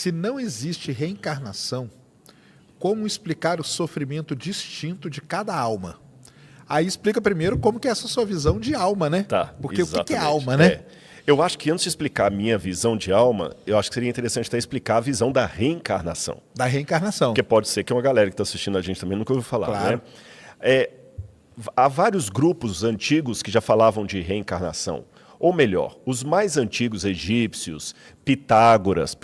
Se não existe reencarnação, como explicar o sofrimento distinto de cada alma? Aí explica primeiro como que é essa sua visão de alma, né? Tá, Porque o que que é exatamente. alma, né? Eu acho que antes de explicar a minha visão de alma, eu acho que seria interessante até explicar a visão da reencarnação. Da reencarnação. Porque pode ser que uma galera que está assistindo a gente também nunca ouviu falar, Claro. né? Há vários grupos antigos que já falavam de reencarnação. Ou melhor, os mais antigos egípcios, Pitágoras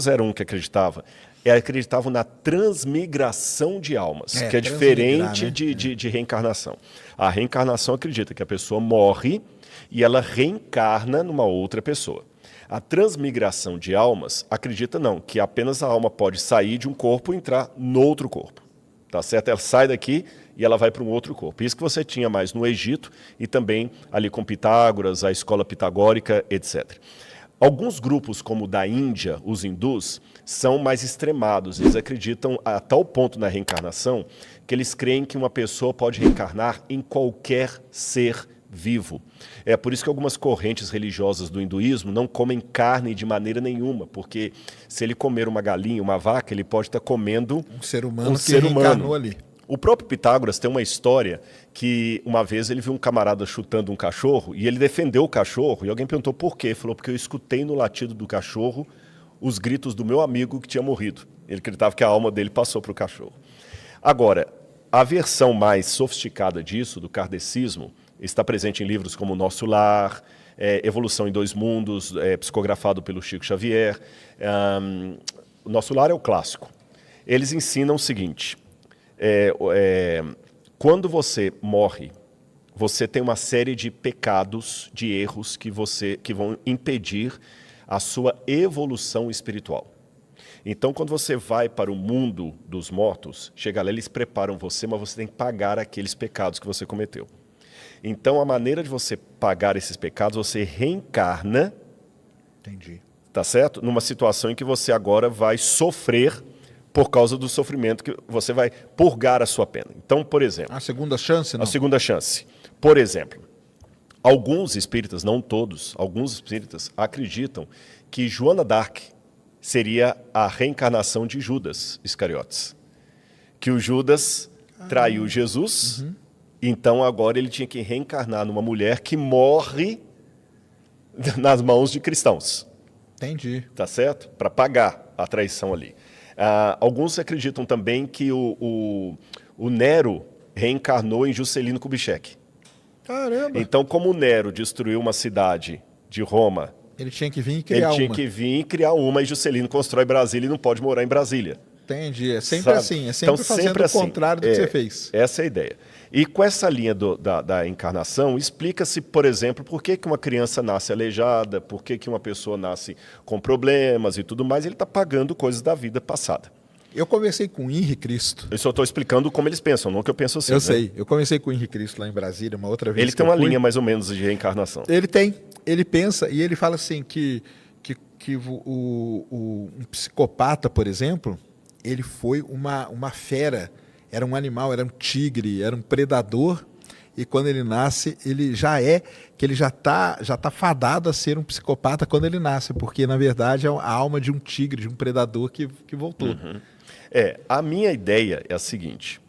era um que acreditavam na transmigração de almas, que é diferente, né? de reencarnação. A reencarnação acredita que a pessoa morre e ela reencarna numa outra pessoa. A transmigração de almas acredita não, que apenas a alma pode sair de um corpo e entrar no outro corpo. Tá certo? Ela sai daqui e ela vai para um outro corpo. Isso que você tinha mais no Egito e também ali com Pitágoras, a escola pitagórica, etc. Alguns grupos, como o da Índia, os hindus, são mais extremados. Eles acreditam a tal ponto na reencarnação que eles creem que uma pessoa pode reencarnar em qualquer ser vivo. É por isso que algumas correntes religiosas do hinduísmo não comem carne de maneira nenhuma, porque se ele comer uma galinha, uma vaca, ele pode estar comendo um ser humano que reencarnou ali. O próprio Pitágoras tem uma história que uma vez ele viu um camarada chutando um cachorro e ele defendeu o cachorro e alguém perguntou por quê. Ele falou, porque eu escutei no latido do cachorro os gritos do meu amigo que tinha morrido. Ele acreditava que a alma dele passou para o cachorro. Agora, a versão mais sofisticada disso, do kardecismo, está presente em livros como Nosso Lar, Evolução em Dois Mundos, psicografado pelo Chico Xavier. Nosso Lar é o clássico. Eles ensinam o seguinte, quando você morre, você tem uma série de pecados, de erros que vão impedir a sua evolução espiritual. Então, quando você vai para o mundo dos mortos, chega lá, eles preparam você, mas você tem que pagar aqueles pecados que você cometeu. Então, a maneira de você pagar esses pecados, você reencarna, Entendi. Tá certo? Numa situação em que você agora vai sofrer por causa do sofrimento, que você vai purgar a sua pena. Então, por exemplo... A segunda chance, não? A segunda chance. Por exemplo, alguns espíritas, não todos, alguns espíritas acreditam que Joana d'Arc seria a reencarnação de Judas Iscariotes. Que o Judas traiu Jesus, então agora ele tinha que reencarnar numa mulher que morre nas mãos de cristãos. Entendi. Tá certo? Para pagar a traição ali. Alguns acreditam também que o Nero reencarnou em Juscelino Kubitschek. Caramba! Então, como o Nero destruiu uma cidade de Roma, ele tinha que vir e criar uma. Ele tinha que vir e criar uma, e Juscelino constrói Brasília e não pode morar em Brasília. Entendi. É sempre Sabe? assim. É sempre então, fazendo sempre o assim. contrário do que você fez. Essa é a ideia. E com essa linha da encarnação, explica-se, por exemplo, por que uma criança nasce aleijada, por que uma pessoa nasce com problemas e tudo mais, ele está pagando coisas da vida passada. Eu conversei com o Henri Cristo. Eu só estou explicando como eles pensam, não que eu penso assim. Eu né? sei. Eu conversei com o Henri Cristo lá em Brasília, uma outra vez. Ele tem uma linha mais ou menos de reencarnação. Ele tem. Ele pensa e ele fala assim que um psicopata, por exemplo, ele foi uma fera, era um animal, era um tigre, era um predador, e quando ele nasce, ele já tá fadado a ser um psicopata quando ele nasce, porque na verdade é a alma de um tigre, de um predador que voltou. Uhum. A minha ideia é a seguinte: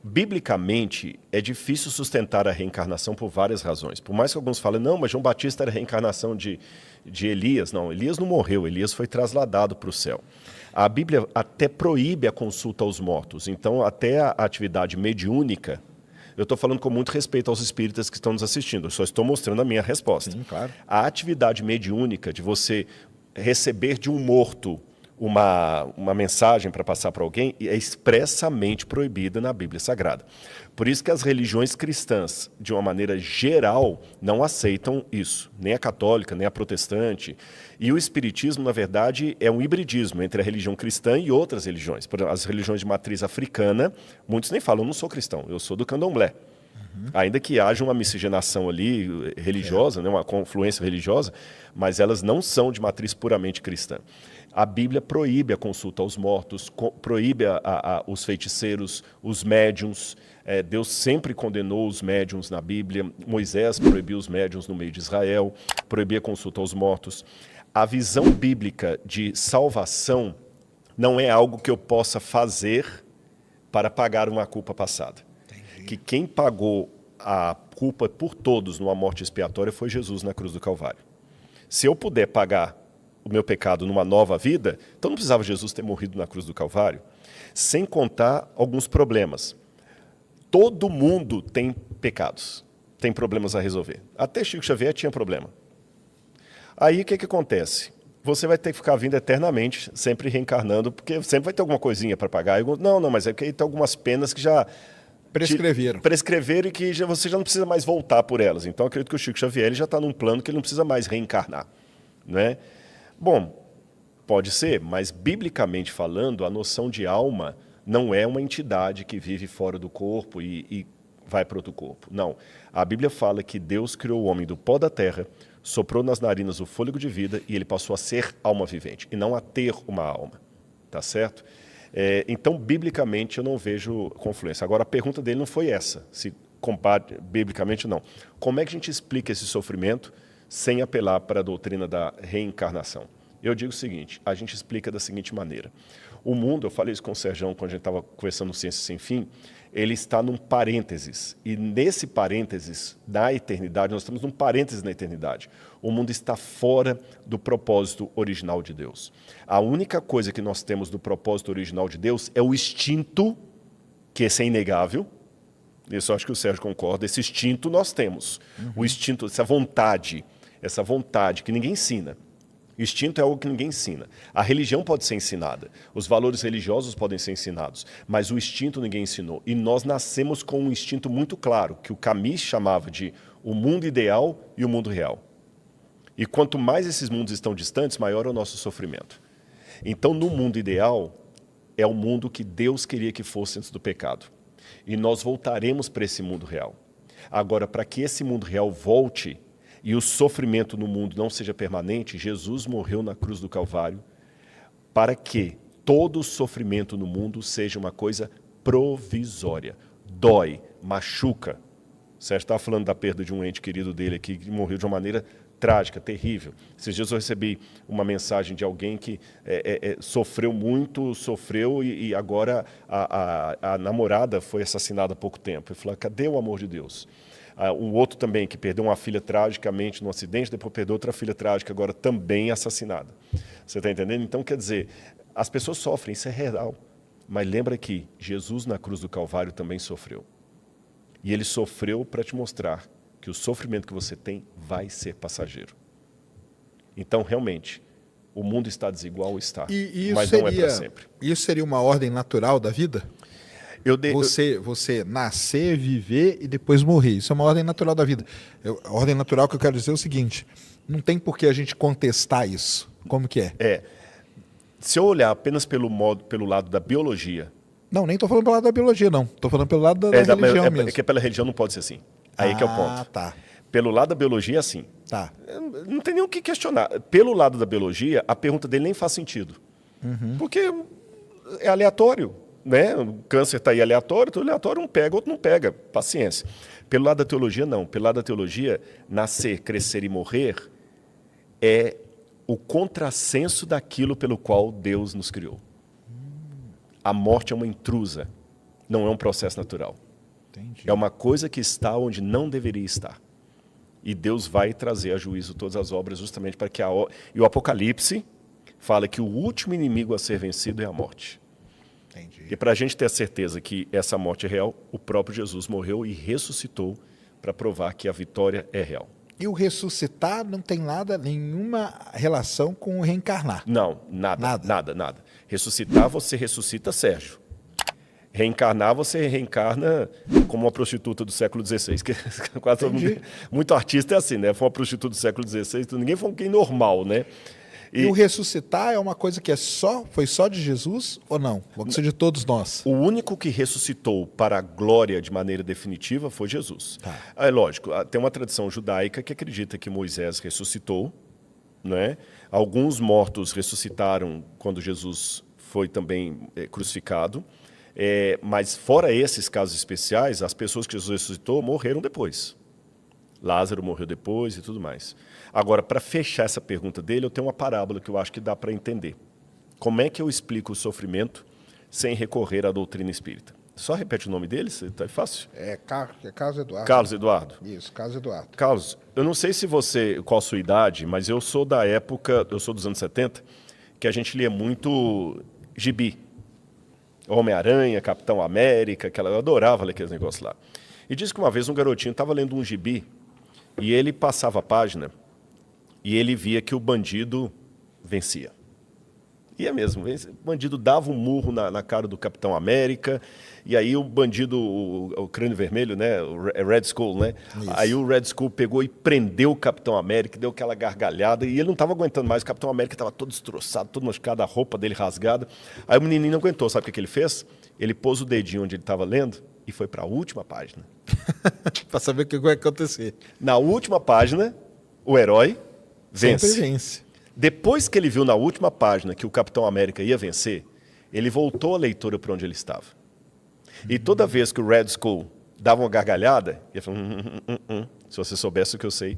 biblicamente é difícil sustentar a reencarnação por várias razões. Por mais que alguns falem, não, mas João Batista era a reencarnação de Elias. Não, Elias não morreu, Elias foi trasladado para o céu. A Bíblia até proíbe a consulta aos mortos, então até a atividade mediúnica, eu estou falando com muito respeito aos espíritas que estão nos assistindo, eu só estou mostrando a minha resposta. Sim, claro. A atividade mediúnica de você receber de um morto uma mensagem para passar para alguém é expressamente proibida na Bíblia Sagrada. Por isso que as religiões cristãs, de uma maneira geral, não aceitam isso. Nem a católica, nem a protestante. E o espiritismo, na verdade, é um hibridismo entre a religião cristã e outras religiões. Por exemplo, as religiões de matriz africana, muitos nem falam, eu não sou cristão, eu sou do candomblé. Ainda que haja uma miscigenação ali religiosa, né, uma confluência religiosa, mas elas não são de matriz puramente cristã. A Bíblia proíbe a consulta aos mortos, proíbe os feiticeiros, os médiuns. Deus sempre condenou os médiuns na Bíblia. Moisés proibiu os médiuns no meio de Israel, proibia a consulta aos mortos. A visão bíblica de salvação não é algo que eu possa fazer para pagar uma culpa passada. Entendi. Que quem pagou a culpa por todos numa morte expiatória foi Jesus na cruz do Calvário. Se eu puder pagar o meu pecado numa nova vida, então não precisava Jesus ter morrido na cruz do Calvário. Sem contar alguns problemas. Todo mundo tem pecados, tem problemas a resolver. Até Chico Xavier tinha problema. Aí o que acontece? Você vai ter que ficar vindo eternamente, sempre reencarnando, porque sempre vai ter alguma coisinha para pagar. Não, mas é que tem algumas penas que já prescreveram e que você já não precisa mais voltar por elas. Então, eu acredito que o Chico Xavier ele já está num plano que ele não precisa mais reencarnar. Né? Bom, pode ser, mas biblicamente falando, a noção de alma não é uma entidade que vive fora do corpo e vai para outro corpo. Não. A Bíblia fala que Deus criou o homem do pó da terra, soprou nas narinas o fôlego de vida e ele passou a ser alma vivente, e não a ter uma alma. Tá certo? Então, biblicamente, eu não vejo confluência. Agora, a pergunta dele não foi essa, se compare biblicamente ou não. Como é que a gente explica esse sofrimento sem apelar para a doutrina da reencarnação? Eu digo o seguinte, a gente explica da seguinte maneira. O mundo, eu falei isso com o Serjão quando a gente estava conversando no Ciência Sem Fim, ele está num parênteses. E nesse parênteses da eternidade, nós estamos num parênteses na eternidade. O mundo está fora do propósito original de Deus. A única coisa que nós temos do propósito original de Deus é o instinto, que esse é inegável. Isso eu acho que o Sérgio concorda. Esse instinto nós temos. O instinto, essa vontade que ninguém ensina. Instinto é algo que ninguém ensina. A religião pode ser ensinada, os valores religiosos podem ser ensinados, mas o instinto ninguém ensinou. E nós nascemos com um instinto muito claro, que o Camus chamava de o mundo ideal e o mundo real. E quanto mais esses mundos estão distantes, maior é o nosso sofrimento. Então, no mundo ideal, é o mundo que Deus queria que fosse antes do pecado. E nós voltaremos para esse mundo real. Agora, para que esse mundo real volte, e o sofrimento no mundo não seja permanente, Jesus morreu na cruz do Calvário para que todo o sofrimento no mundo seja uma coisa provisória. Dói, machuca. O Sérgio estava falando da perda de um ente querido dele aqui, que morreu de uma maneira trágica, terrível. Esses dias eu recebi uma mensagem de alguém que sofreu muito, e agora a namorada foi assassinada há pouco tempo. Ele falou, cadê o amor de Deus? Um outro também que perdeu uma filha tragicamente num acidente, depois perdeu outra filha trágica, agora também assassinada. Você está entendendo? Então, quer dizer, as pessoas sofrem, isso é real. Mas lembra que Jesus na cruz do Calvário também sofreu. E ele sofreu para te mostrar que o sofrimento que você tem vai ser passageiro. Então, realmente, o mundo está desigual, está, mas não é para sempre. Isso seria uma ordem natural da vida? Você nascer, viver e depois morrer. Isso é uma ordem natural da vida. A ordem natural que eu quero dizer é o seguinte, não tem por que a gente contestar isso. Como que é? Se eu olhar apenas pelo lado da biologia... Não, nem estou falando pelo lado da biologia, não. Estou falando pelo lado da religião mesmo. É que pela religião não pode ser assim. Aí que é o ponto. Tá. Pelo lado da biologia é assim. Tá. Não tem nem o que questionar. Pelo lado da biologia, a pergunta dele nem faz sentido. Porque é aleatório. Né? O câncer está aí aleatório, então aleatório um pega, outro não pega. Paciência. Pelo lado da teologia, não. Pelo lado da teologia, nascer, crescer e morrer é o contrassenso daquilo pelo qual Deus nos criou. A morte é uma intrusa, não é um processo natural. Entendi. É uma coisa que está onde não deveria estar. E Deus vai trazer a juízo todas as obras justamente para que E o Apocalipse fala que o último inimigo a ser vencido é a morte. Entendi. E para a gente ter a certeza que essa morte é real, o próprio Jesus morreu e ressuscitou para provar que a vitória é real. E o ressuscitar não tem nenhuma relação com o reencarnar? Não, nada. Ressuscitar, você ressuscita, Sérgio. Reencarnar, você reencarna como uma prostituta do século XVI. Que quase todo mundo, muito artista é assim, né? Foi uma prostituta do século XVI, ninguém foi alguém normal, né? E o ressuscitar é uma coisa que foi só de Jesus ou não? Pode ser de todos nós? O único que ressuscitou para a glória de maneira definitiva foi Jesus. Tá. É lógico, tem uma tradição judaica que acredita que Moisés ressuscitou, né? Alguns mortos ressuscitaram quando Jesus foi também crucificado, mas fora esses casos especiais, as pessoas que Jesus ressuscitou morreram depois. Lázaro morreu depois e tudo mais. Agora, para fechar essa pergunta dele, eu tenho uma parábola que eu acho que dá para entender. Como é que eu explico o sofrimento sem recorrer à doutrina espírita? Só repete o nome dele, tá fácil? É Carlos Eduardo. Carlos Eduardo. Isso, Carlos Eduardo. Carlos, eu não sei se você, qual a sua idade, mas eu sou da época, eu sou dos anos 70, que a gente lia muito gibi. Homem-Aranha, Capitão América, eu adorava ler aqueles negócios lá. E diz que uma vez um garotinho estava lendo um gibi e ele passava a página e ele via que o bandido vencia. Ia mesmo, o bandido dava um murro na cara do Capitão América, e aí o bandido, o crânio vermelho, né, o Red Skull, né? Isso. Aí o Red Skull pegou e prendeu o Capitão América, deu aquela gargalhada, e ele não estava aguentando mais, o Capitão América estava todo destroçado, todo machucado, a roupa dele rasgada. Aí o menininho não aguentou, sabe o que ele fez? Ele pôs o dedinho onde ele estava lendo e foi para a última página. Para saber o que vai acontecer. Na última página, o herói vence. Sempre vence. Depois que ele viu na última página que o Capitão América ia vencer, ele voltou a leitura para onde ele estava. E toda vez que o Red Skull dava uma gargalhada, ele falou, se você soubesse o que eu sei.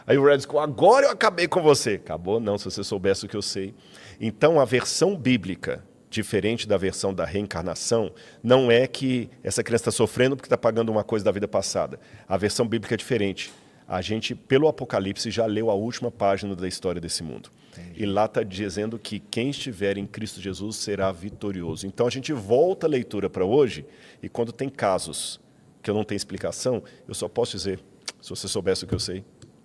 Aí o Red Skull, agora eu acabei com você. Acabou? Não, se você soubesse o que eu sei. Então, a versão bíblica, diferente da versão da reencarnação, não é que essa criança está sofrendo porque está pagando uma coisa da vida passada. A versão bíblica é diferente. A gente, pelo Apocalipse, já leu a última página da história desse mundo. Entendi. E lá está dizendo que quem estiver em Cristo Jesus será vitorioso. Então a gente volta a leitura para hoje, e quando tem casos que eu não tenho explicação, eu só posso dizer, se você soubesse o que eu sei.